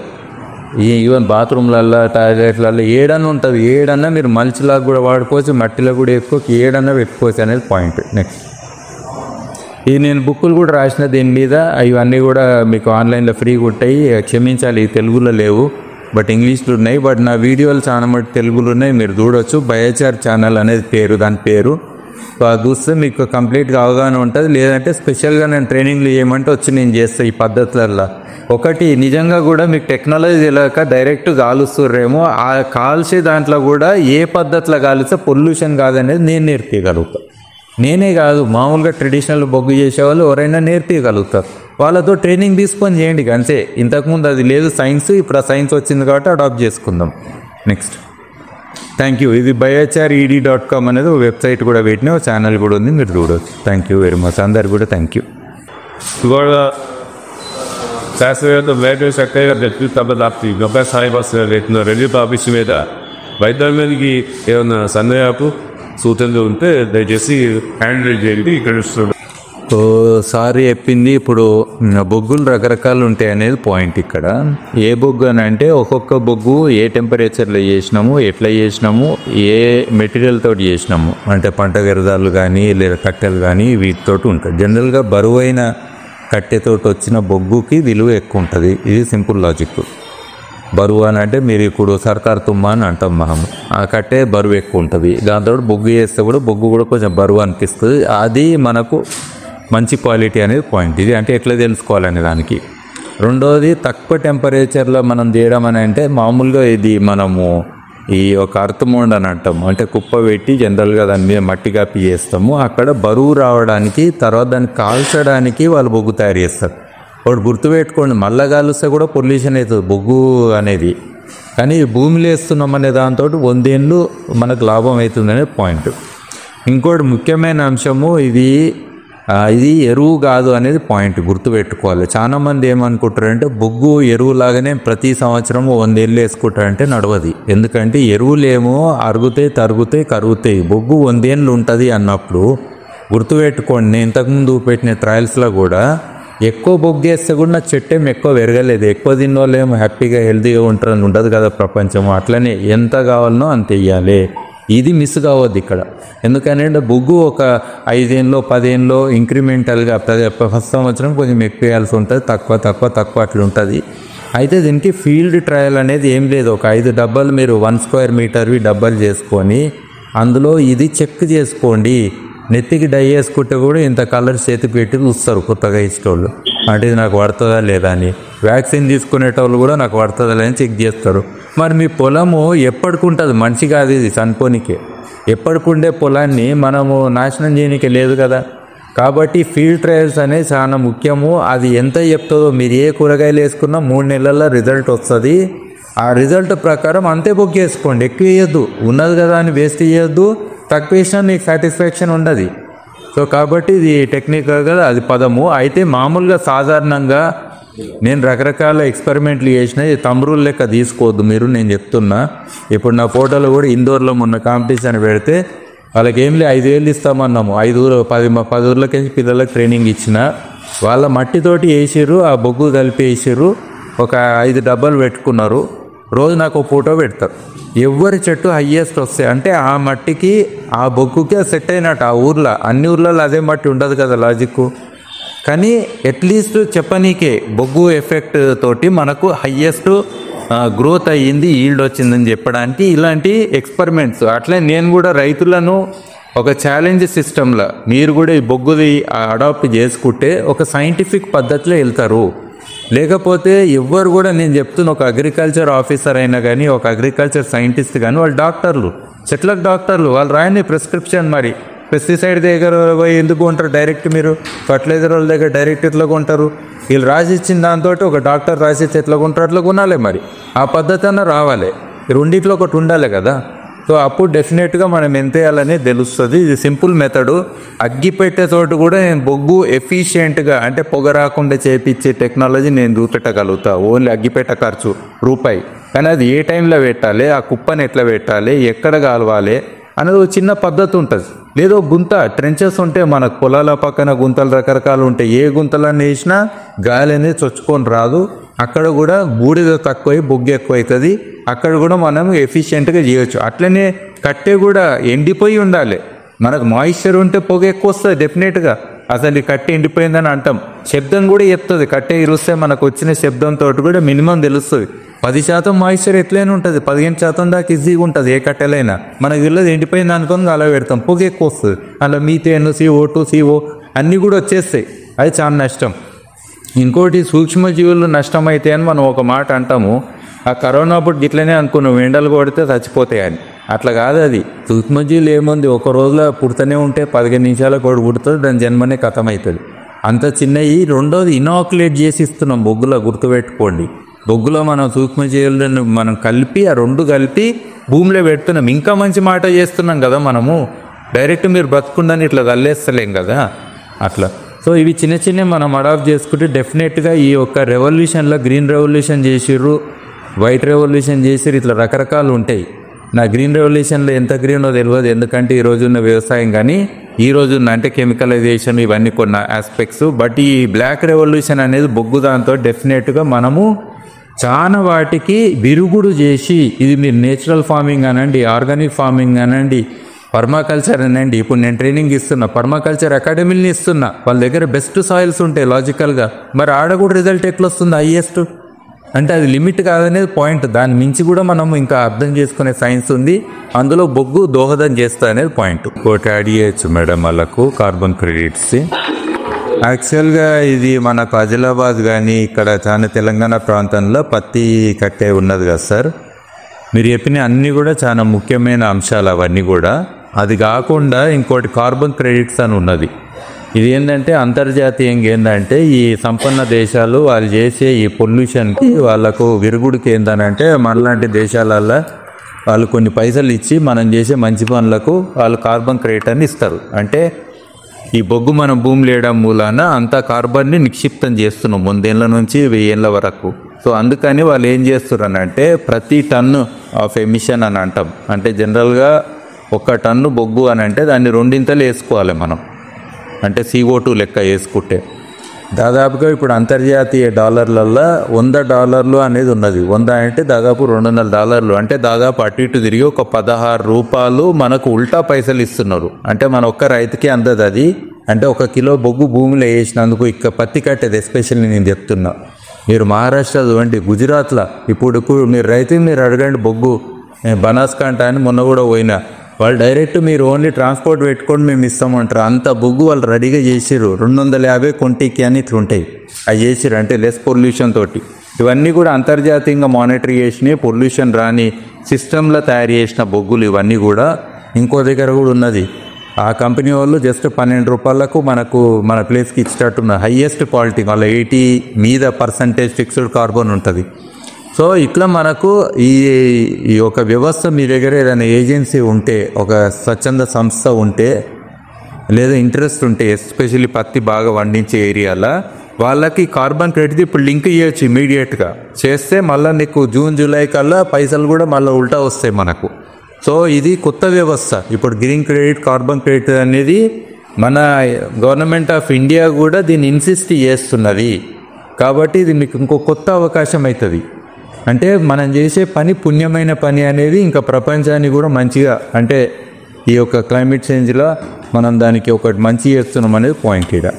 ఈవెన్ బాత్రూమ్లల్లో, టాయిలెట్లలో ఏడన్నా ఉంటుంది. ఏడన్నా మీరు మల్చిలాగా కూడా వాడుకోవచ్చు, మట్టిలో కూడా ఎక్కువ ఏడన్నా పెట్టుకోవచ్చు అనేది పాయింట్. నెక్స్ట్ ఇది నేను బుక్కులు కూడా రాసిన దీని మీద, ఇవన్నీ కూడా మీకు ఆన్లైన్లో ఫ్రీగా ఉంటాయి. క్షమించాలి తెలుగులో లేవు, బట్ ఇంగ్లీష్లో ఉన్నాయి. బట్ నా వీడియోలు చాలా మటు తెలుగులో ఉన్నాయి, మీరు చూడవచ్చు. బయోచార్ ఛానల్ అనేది పేరు, దాని పేరు. సో అది చూస్తే మీకు కంప్లీట్గా అవగాహన ఉంటుంది. లేదంటే స్పెషల్గా నేను ట్రైనింగ్లు చేయమంటే వచ్చి నేను చేస్తాను ఈ పద్ధతులలో. ఒకటి నిజంగా కూడా మీకు టెక్నాలజీ తెలియక డైరెక్ట్ కాలుస్తుర్రేమో, ఆ కాల్చే దాంట్లో కూడా ఏ పద్ధతిలో కాలిస్తే పొల్యూషన్ కాదనేది నేను నేర్పించగలుగుతాను. నేనే కాదు, మామూలుగా ట్రెడిషనల్ బొగ్గు చేసేవాళ్ళు ఎవరైనా నేర్పించగలుగుతారు. వాళ్ళతో ట్రైనింగ్ తీసుకొని చేయండి అంతే. ఇంతకుముందు అది లేదు సైన్స్, ఇప్పుడు ఆ సైన్స్ వచ్చింది కాబట్టి అడాప్ట్ చేసుకుందాం. Next thank you. ఇది biochar.com అనేది వెబ్సైట్ కూడా పెట్టిన ఛానల్ కూడా ఉంది, మీరు చూడవచ్చు. థ్యాంక్ యూ వెరీ మచ్ అందరు కూడా థ్యాంక్ యూ. ఇవాళ శాస్త్రవేత్త వేట చక్కగా తెప్పిస్తాయి గొప్ప సాయిబాస్ రెడ్డి ఆఫీస్ మీద వైద్యులకి ఏమైనా సందేహాలు సూచనలు ఉంటే దయచేసి హ్యాండిల్ చేయండి. ఇక్కడ సారీ చెప్పింది. ఇప్పుడు బొగ్గులు రకరకాలు ఉంటాయి అనేది పాయింట్ ఇక్కడ. ఏ బొగ్గు అని అంటే ఒక్కొక్క బొగ్గు ఏ టెంపరేచర్లో చేసినాము, ఎట్లా చేసినాము, ఏ మెటీరియల్ తోటి చేసినాము, అంటే పంట వ్యర్థాలు కానీ లేదా కట్టెలు కానీ వీటితోటి ఉంటుంది. జనరల్గా బరువైన కట్టెతోటి వచ్చిన బొగ్గుకి విలువ ఎక్కువ ఉంటుంది. ఇది సింపుల్ లాజిక్. బరువు అని అంటే మీరు ఇప్పుడు సర్కార్ తుమ్మ అని అంటాం మనం, ఆ కట్టే బరువు ఎక్కువ ఉంటుంది. దాంతో బొగ్గు చేస్తే కూడా బొగ్గు కూడా కొంచెం బరువు అనిపిస్తుంది. అది మనకు మంచి క్వాలిటీ అనేది పాయింట్. ఇది అంటే ఎట్లా తెలుసుకోవాలనే దానికి. రెండోది తక్కువ టెంపరేచర్లో మనం చేయడం అని అంటే మామూలుగా ఇది మనము ఈ ఒక అర్త్ మోండ్ అని అంటాము, అంటే కుప్ప పెట్టి జనరల్గా దాని మీద మట్టి కాపి చేస్తాము. అక్కడ బరువు రావడానికి, తర్వాత దాన్ని కాల్చడానికి వాళ్ళు బొగ్గు తయారు చేస్తారు. ఒకటి గుర్తుపెట్టుకోండి, మళ్ళా కాలుస్తే కూడా పొల్యూషన్ అవుతుంది బొగ్గు అనేది. కానీ భూమిలో వేస్తున్నాం అనే దాంతో 100 ఏళ్ళు మనకు లాభం అవుతుంది అనే పాయింట్. ఇంకోటి ముఖ్యమైన అంశము, ఇది ఎరువు కాదు అనేది పాయింట్ గుర్తుపెట్టుకోవాలి. చాలామంది ఏమనుకుంటారంటే బొగ్గు ఎరువు లాగానే ప్రతి సంవత్సరం 100 ఏళ్ళు వేసుకుంటారంటే నడవది. ఎందుకంటే ఎరువులేమో అరుగుతాయి, తరుగుతాయి, కరుగుతాయి. బొగ్గు 100 ఏళ్ళు ఉంటుంది అన్నప్పుడు గుర్తుపెట్టుకోండి. నేను ఇంతకుముందు పెట్టిన ట్రయల్స్లో కూడా ఎక్కువ బొగ్గు వేస్తే కూడా నా చెట్టు ఏం ఎక్కువ పెరగలేదు. ఎక్కువ తిన్నోళ్ళు ఏమో హ్యాపీగా హెల్తీగా ఉంటారని ఉండదు కదా ప్రపంచం. అట్లనే ఎంత కావాలనో అంత వేయాలి. ఇది మిస్ కావద్దు ఇక్కడ. ఎందుకంటే బొగ్గు ఒక 5 ఏళ్ళలో 10 ఏళ్ళలో ఇంక్రిమెంటల్గా ఫస్ట్ సంవత్సరం కొంచెం ఎక్కువ వేయాల్సి ఉంటుంది, తక్కువ అట్లా ఉంటుంది. అయితే దీనికి ఫీల్డ్ ట్రయల్ అనేది ఏం లేదు. ఒక 5 డబ్బాలు మీరు 1 square meterవి డబ్బాలు చేసుకొని అందులో ఇది చెక్ చేసుకోండి. నెత్తికి డై వేసుకుంటే కూడా ఇంత కలర్ చేతి పెట్టి చూస్తారు కొత్తగా ఇచ్చేటోళ్ళు, అంటే ఇది నాకు పడుతుందా లేదా అని. వ్యాక్సిన్ తీసుకునేటోళ్ళు కూడా నాకు పడుతుందా లేదని చెక్ చేస్తారు. మరి మీ పొలము ఎప్పటికి ఉంటుంది, మనిషి కాదు ఇది చనిపోనికే. ఎప్పటికుండే పొలాన్ని మనము నాశనం చేయనికే లేదు కదా. కాబట్టి ఫీల్డ్ ట్రయల్స్ అనేది చాలా ముఖ్యము. అది ఎంత చెప్తుందో, మీరు ఏ కూరగాయలు వేసుకున్నా 3 నెలల్లో రిజల్ట్ వస్తుంది. ఆ రిజల్ట్ ప్రకారం అంతే బుక్ చేసుకోండి, ఎక్కువ వేయద్దు. ఉన్నది కదా అని వేస్ట్ చేయొద్దు, తక్కువ వేసినా మీకు సాటిస్ఫాక్షన్ ఉండదు. సో కాబట్టి ఇది టెక్నికల్గా అది పదము. అయితే మామూలుగా సాధారణంగా నేను రకరకాల ఎక్స్పెరిమెంట్లు చేసిన, తమ్రూల్ లెక్క తీసుకోవద్దు మీరు, నేను చెప్తున్నా. ఇప్పుడు నా ఫోటోలో కూడా ఇందోర్లో మొన్న కాంపిటీషన్ పెడితే వాళ్ళకి ఏం లేదు 5,000 ఇస్తామన్నాము. 5 ఊరు 10 ఊర్లకి పిల్లలకు ట్రైనింగ్ ఇచ్చిన. వాళ్ళ మట్టితోటి వేసిర్రు, ఆ బొగ్గు కలిపి వేసిర్రు, ఒక 5 డబ్బాలు పెట్టుకున్నారు. రోజు నాకు ఒక ఫోటో పెడతారు. ఎవరి చెట్టు హయ్యెస్ట్ వస్తాయి అంటే ఆ మట్టికి ఆ బొగ్గుకి సెట్ అయినట్టు. ఆ ఊర్లో అన్ని ఊర్లలో అదే మట్టి ఉండదు కదా లాజిక్. కానీ అట్లీస్ట్ చెప్పనీకే బొగ్గు ఎఫెక్ట్ తోటి మనకు హయ్యెస్ట్ గ్రోత్ అయ్యింది, ఈల్డ్ వచ్చిందని చెప్పడానికి ఇలాంటి ఎక్స్పెరిమెంట్స్. అట్లే నేను కూడా రైతులను ఒక ఛాలెంజ్ సిస్టంలో మీరు కూడా ఈ బొగ్గుది అడాప్ట్ చేసుకుంటే ఒక సైంటిఫిక్ పద్ధతిలో వెళ్తారు. లేకపోతే ఎవ్వరు కూడా, నేను చెప్తున్న ఒక అగ్రికల్చర్ ఆఫీసర్ అయినా కానీ, ఒక అగ్రికల్చర్ సైంటిస్ట్ కానీ, వాళ్ళు డాక్టర్లు, చెట్లకు డాక్టర్లు, వాళ్ళు రాయని ప్రిస్క్రిప్షన్. మరి పెస్టిసైడ్ దగ్గర పోయి ఎందుకు కొంటారు డైరెక్ట్? మీరు ఫర్టిలైజర్ వాళ్ళ దగ్గర డైరెక్ట్ ఎట్లా కొంటారు? వీళ్ళు రాసి ఇచ్చిన దాంతో ఒక డాక్టర్ రాసి ఇచ్చి ఎట్లా కొంటారు అట్లా కొనాలి. మరి ఆ పద్ధతి అన్న రావాలి, రెండిట్లో ఒకటి ఉండాలి కదా. సో అప్పుడు డెఫినెట్గా మనం ఎంత వేయాలని తెలుస్తుంది. ఇది సింపుల్ మెథడు. అగ్గి పెట్టే చోటు కూడా నేను బొగ్గు ఎఫిషియెంట్గా, అంటే పొగ రాకుండా చేపించే టెక్నాలజీ నేను చూపెట్టగలుగుతా. ఓన్లీ అగ్గిపెట్ట ఖర్చు రూపాయి, కానీ అది ఏ టైంలో పెట్టాలి, ఆ కుప్పని ఎట్లా పెట్టాలి, ఎక్కడ కాలవాలి అనేది ఒక చిన్న పద్ధతి ఉంటుంది. లేదో గుంత ట్రెంచెస్ ఉంటే మనకు పొలాల పక్కన గుంతలు రకరకాలు ఉంటాయి. ఏ గుంతలన్నీ వేసినా గాలి అనేది చొచ్చుకొని రాదు. అక్కడ కూడా బూడిద తక్కువై బొగ్గు ఎక్కువ అవుతుంది. అక్కడ కూడా మనం ఎఫిషియెంట్గా చేయొచ్చు. అట్లనే కట్టె కూడా ఎండిపోయి ఉండాలి. మనకు మాయిశ్చర్ ఉంటే పొగ ఎక్కువ వస్తుంది డెఫినెట్గా. అసలు ఈ కట్టె ఎండిపోయిందని అంటాం. శబ్దం కూడా చెప్తుంది. కట్టె ఇరుస్తే మనకు వచ్చిన శబ్దంతో కూడా మినిమం తెలుస్తుంది. 10% మాయిశ్చర్ ఎట్లయినా ఉంటుంది, 15% దాకా ఈజీగా ఉంటుంది ఏ కట్టెలైనా. మనకు తెలియదు ఎండిపోయింది అనుకుని అలా పెడతాం, పొగ ఎక్కువ వస్తుంది. అలా మీథేన్, CO2, CO అన్నీ కూడా వచ్చేస్తాయి. అది చాలా నష్టం. ఇంకోటి సూక్ష్మజీవులు నష్టమైతే అని మనం ఒక మాట అంటాము. ఆ కరోనా అప్పుడు ఇట్లనే అనుకున్నాం, ఎండలు కొడితే చచ్చిపోతాయని. అట్లా కాదు. అది సూక్ష్మజీవులు ఏముంది, ఒక రోజులో పుడుతూనే ఉంటే 15 నిమిషాలకు ఒకటి పుడుతుంది, దాని జన్మనే ఖతమవుతుంది. అంత చిన్నవి. రెండోది ఇనాక్యులేట్ చేసి ఇస్తున్నాం బొగ్గులో, గుర్తుపెట్టుకోండి. బొగ్గులో మనం సూక్ష్మజీవులను మనం కలిపి, ఆ రెండు కలిపి భూమిలో పెడుతున్నాం. ఇంకా మంచి మాట చేస్తున్నాం కదా మనము. డైరెక్ట్ మీరు బతుకుందని ఇట్లా తల్లేస్తలేం కదా అట్లా. సో ఇవి చిన్న చిన్నవి మనం అడాప్ట్ చేసుకుంటే డెఫినెట్గా ఈ యొక్క రెవల్యూషన్లో గ్రీన్ రెవల్యూషన్ చేసిర్రు, వైట్ రెవల్యూషన్ చేసిర్రు, ఇట్లా రకరకాలు ఉంటాయి. నా గ్రీన్ రెవల్యూషన్లో ఎంత గ్రీనో తెలియదు, ఎందుకంటే ఈ రోజున్న వ్యవసాయం కానీ ఈ రోజున్న అంటే కెమికలైజేషన్ ఇవన్నీ కొన్ని ఆస్పెక్ట్స్. బట్ ఈ బ్లాక్ రెవల్యూషన్ అనేది బొగ్గు దాంతో డెఫినెట్గా మనము చాలా వాటికి విరుగుడు చేసి, ఇది మీరు నేచురల్ ఫార్మింగ్ అనండి, ఆర్గానిక్ ఫార్మింగ్ అనండి, పర్మాకల్చర్ అనండి. ఇప్పుడు నేను ట్రైనింగ్ ఇస్తున్నా, పర్మాకల్చర్ అకాడమీని ఇస్తున్నా. వాళ్ళ దగ్గర బెస్ట్ సాయిల్స్ ఉంటాయి లాజికల్గా. మరి ఆడ కూడా రిజల్ట్ ఎట్లా వస్తుంది హైయెస్ట్? అంటే అది లిమిట్ కాదనేది పాయింట్. దాని మించి కూడా మనం ఇంకా అర్థం చేసుకునే సైన్స్ ఉంది. అందులో బొగ్గు దోహదం చేస్తా అనేది పాయింట్. ఒకటి యాడ్ చేయొచ్చు మేడం వాళ్ళకు కార్బన్ క్రెడిట్స్. యాక్చువల్గా ఇది మనకు ఆదిలాబాద్ కానీ ఇక్కడ చాలా తెలంగాణ ప్రాంతంలో పత్తి కట్టే ఉన్నది కదా సార్. మీరు చెప్పిన అన్నీ కూడా చాలా ముఖ్యమైన అంశాలు అవన్నీ కూడా. అది కాకుండా ఇంకోటి కార్బన్ క్రెడిట్స్ అని ఉన్నది. ఇది ఏంటంటే అంతర్జాతీయంగా ఏంటంటే ఈ సంపన్న దేశాలు వాళ్ళు చేసే ఈ పొల్యూషన్కి వాళ్ళకు విరుగుడికి ఏంటంటే మనలాంటి దేశాలల్లో వాళ్ళు కొన్ని పైసలు ఇచ్చి మనం చేసే మంచి పనులకు వాళ్ళు కార్బన్ క్రెడిట్ అని ఇస్తారు. అంటే ఈ బొగ్గు మనం భూమిలో వేయడం మూలాన అంత కార్బన్ని నిక్షిప్తం చేస్తున్నాం 100 ఏళ్ళ నుంచి 1000 ఏళ్ళ వరకు. సో అందుకని వాళ్ళు ఏం చేస్తున్నారంటే ప్రతి టన్ను ఆఫ్ ఎమిషన్ అని అంటాం. అంటే జనరల్గా 1 టన్ను బొగ్గు అని అంటే దాన్ని 2 వేసుకోవాలి మనం. అంటే CO2 లెక్క వేసుకుంటే దాదాపుగా ఇప్పుడు అంతర్జాతీయ డాలర్లలో $100 అనేది ఉన్నది. 100 అంటే దాదాపు $200. అంటే దాదాపు అటు ఇటు తిరిగి ఒక 16 రూపాయలు మనకు ఉల్టా పైసలు ఇస్తున్నారు. అంటే మన ఒక్క రైతుకి అందదు అది. అంటే 1 కిలో బొగ్గు భూమిలో వేసినందుకు ఇక పత్తి కట్టేది ఎస్పెషల్లీ నేను చెప్తున్నా. మీరు మహారాష్ట్ర చూడండి, గుజరాత్లో ఇప్పుడు మీరు రైతుని మీరు అడగండి బొగ్గు, బనాస్కాంట అని మొన్న కూడా పోయినా, వాళ్ళు డైరెక్ట్ మీరు ఓన్లీ ట్రాన్స్పోర్ట్ పెట్టుకొని మేము ఇస్తామంటారు. అంత బొగ్గు వాళ్ళు రెడీగా చేసిర్రు. 250 కొంటికి అని ఇట్లా ఉంటాయి అవి చేసిర్రు. అంటే లెస్ పొల్యూషన్ తోటి. ఇవన్నీ కూడా అంతర్జాతీయంగా మానిటర్ చేసినాయి, పొల్యూషన్ రాని సిస్టంలో తయారు చేసిన బొగ్గులు ఇవన్నీ కూడా. ఇంకో దగ్గర కూడా ఉన్నది, ఆ కంపెనీ వాళ్ళు జస్ట్ 12 రూపాయలకు మనకు మన ప్లేస్కి ఇచ్చేటట్టున్న హయ్యెస్ట్ క్వాలిటీ, వాళ్ళ 80% ఫిక్స్డ్ కార్బన్ ఉంటుంది. సో ఇట్లా మనకు ఈ ఒక వ్యవస్థ మీ దగ్గర ఏదైనా ఏజెన్సీ ఉంటే, ఒక స్వచ్ఛంద సంస్థ ఉంటే, లేదా ఇంట్రెస్ట్ ఉంటే, ఎస్పెషల్లీ పత్తి బాగా పండించే ఏరియాలో వాళ్ళకి కార్బన్ క్రెడిట్ ఇప్పుడు లింక్ చేయొచ్చు ఇమీడియట్గా. చేస్తే మళ్ళీ నీకు జూన్ జూలై కల్లా పైసలు కూడా మళ్ళీ ఉల్టా వస్తాయి మనకు. సో ఇది కొత్త వ్యవస్థ. ఇప్పుడు గ్రీన్ క్రెడిట్, కార్బన్ క్రెడిట్ అనేది మన గవర్నమెంట్ ఆఫ్ ఇండియా కూడా దీన్ని ఇన్సిస్ట్ చేస్తున్నది. కాబట్టి ఇది మీకు ఇంకో కొత్త అవకాశం అవుతుంది. అంటే మనం చేసే పని పుణ్యమైన పని అనేది ఇంకా ప్రపంచాన్ని కూడా మంచిగా, అంటే ఈ యొక్క క్లైమేట్ చేంజ్లో మనం దానికి ఒకటి మంచి చేస్తున్నాం అనేది పాయింట్ ఇక్కడ.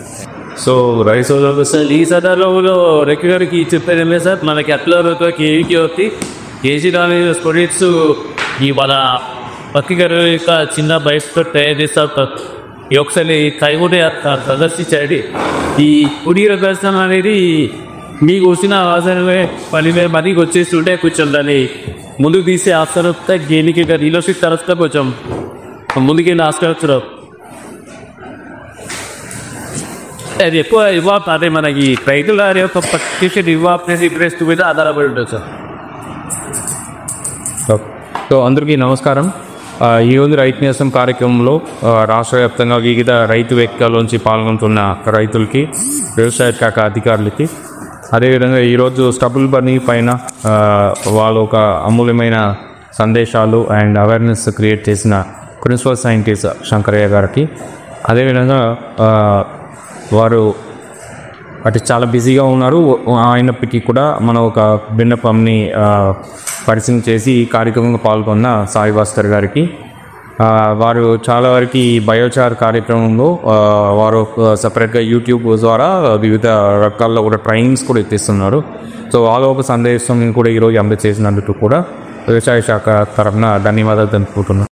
సో రైస్ సార్ ఈ సందర్భంలో రెగ్యులర్కి చెప్పేది ఏమే సార్, మనకి అట్లా కేజీకి వచ్చి కేజీ దాని స్టూడెంట్స్ ఈ మన పత్తి గారు యొక్క చిన్న బయటతో తయారు చేస్తారు. ఈ ఒకసారి కైగుడే ప్రదర్శించాడు. ఈ కుడి ప్రదర్శన అనేది మీకు వచ్చిన అవసరమే 10,000 మందికి వచ్చేస్తుంటే కొంచెం దాన్ని ముందుకు తీసే ఆస్కారం దీనికి రీలోషిప్ తరచుగా కొంచెం ముందుకెళ్ళి ఆస్కరించడం అది ఎక్కువ ఇవాప్ అదే మనకి రైతుల యొక్క పర్టిక్యులర్ ఇవాప్నెస్ ఇంట్రెస్ట్ మీద ఆధారపడి ఉంటుంది సార్. సో అందరికీ నమస్కారం. ఈరోజు రైతు నేస్తం కార్యక్రమంలో రాష్ట్ర వ్యాప్తంగా వివిధ రైతు వేదికలోంచి పాల్గొంటున్న రైతులకి, వ్యవసాయ శాఖ అధికారులకి, అదేవిధంగా ఈరోజు స్టబుల్ బర్నీ పైన వాళ్ళు ఒక అమూల్యమైన సందేశాలు అండ్ అవేర్నెస్ క్రియేట్ చేసిన ప్రిన్సిపల్ సైంటిస్ట్ శంకరయ్య గారికి, అదేవిధంగా వారు అటు చాలా బిజీగా ఉన్నారు అయినప్పటికీ కూడా మనం ఒక విన్నపంని పరిశీలన చేసి ఈ కార్యక్రమంలో పాల్గొన్న సాయి భాస్కర్ గారికి, వారు చాలా వరకు ఈ బయోచార్ కార్యక్రమంలో వారు సపరేట్గా యూట్యూబ్ ద్వారా వివిధ రకాల్లో కూడా ట్రైనింగ్స్ కూడా ఇప్పిస్తున్నారు. సో వాళ్ళ ఒక సందేశం కూడా ఈరోజు అందజేసినందుకు కూడా వ్యవసాయ శాఖ తరఫున ధన్యవాదాలు తెలుపుకుంటున్నాను.